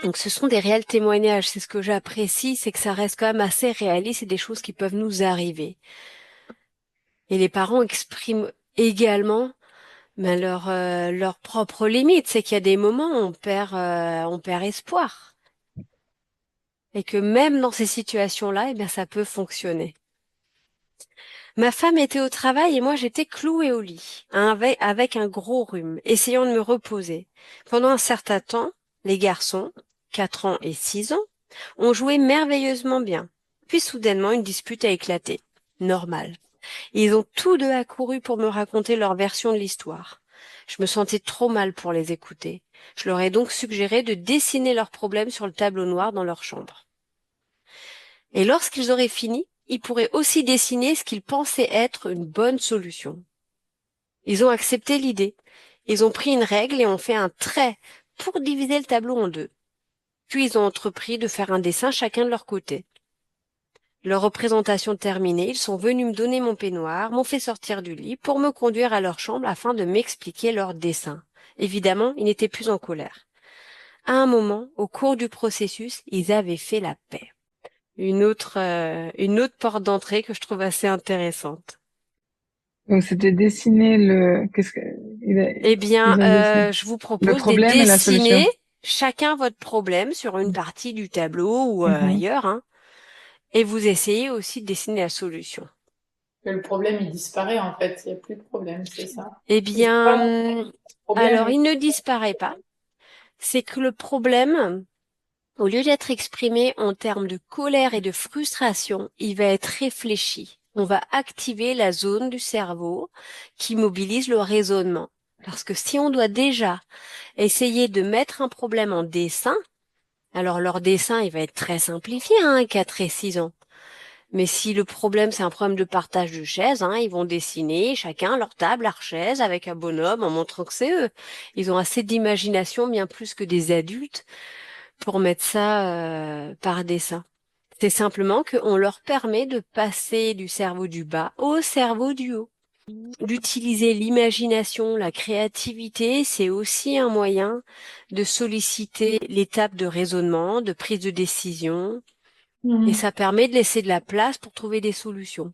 Donc ce sont des réels témoignages. C'est ce que j'apprécie, c'est que ça reste quand même assez réaliste. C'est des choses qui peuvent nous arriver. Et les parents expriment également leurs propres limites. C'est qu'il y a des moments où on perd espoir. Et que même dans ces situations-là, eh bien, ça peut fonctionner. Ma femme était au travail et moi j'étais clouée au lit, avec un gros rhume, essayant de me reposer. Pendant un certain temps, les garçons, 4 ans et 6 ans, ont joué merveilleusement bien. Puis soudainement, une dispute a éclaté. Normal. Ils ont tous deux accouru pour me raconter leur version de l'histoire. Je me sentais trop mal pour les écouter. Je leur ai donc suggéré de dessiner leurs problèmes sur le tableau noir dans leur chambre. Et lorsqu'ils auraient fini, ils pourraient aussi dessiner ce qu'ils pensaient être une bonne solution. Ils ont accepté l'idée. Ils ont pris une règle et ont fait un trait pour diviser le tableau en deux. Puis ils ont entrepris de faire un dessin chacun de leur côté. Leur représentation terminée, ils sont venus me donner mon peignoir, m'ont fait sortir du lit pour me conduire à leur chambre afin de m'expliquer leur dessin. Évidemment, ils n'étaient plus en colère. À un moment, au cours du processus, ils avaient fait la paix. Une autre porte d'entrée que je trouve assez intéressante. Donc c'était dessiner Eh bien, ils ont dessiné je vous le propose de problème et la dessiner solution. chacun votre problème sur une partie du tableau ou Mhm. ailleurs, hein, et vous essayez aussi de dessiner la solution. Que le problème, il disparaît en fait. Il n'y a plus de problème, c'est ça. Eh Ils n'ont pas montré bien, le problème. alors il ne disparaît pas. C'est que le problème, au lieu d'être exprimé en termes de colère et de frustration, il va être réfléchi. On va activer la zone du cerveau qui mobilise le raisonnement. Parce que si on doit déjà essayer de mettre un problème en dessin, alors leur dessin, il va être très simplifié, hein, 4 et 6 ans. Mais si le problème, c'est un problème de partage de chaises, hein, ils vont dessiner chacun leur table, leur chaise, avec un bonhomme en montrant que c'est eux. Ils ont assez d'imagination, bien plus que des adultes, pour mettre ça par dessin. C'est simplement qu'on leur permet de passer du cerveau du bas au cerveau du haut. D'utiliser l'imagination, la créativité, c'est aussi un moyen de solliciter l'étape de raisonnement, de prise de décision, et Mhm. ça permet de laisser de la place pour trouver des solutions.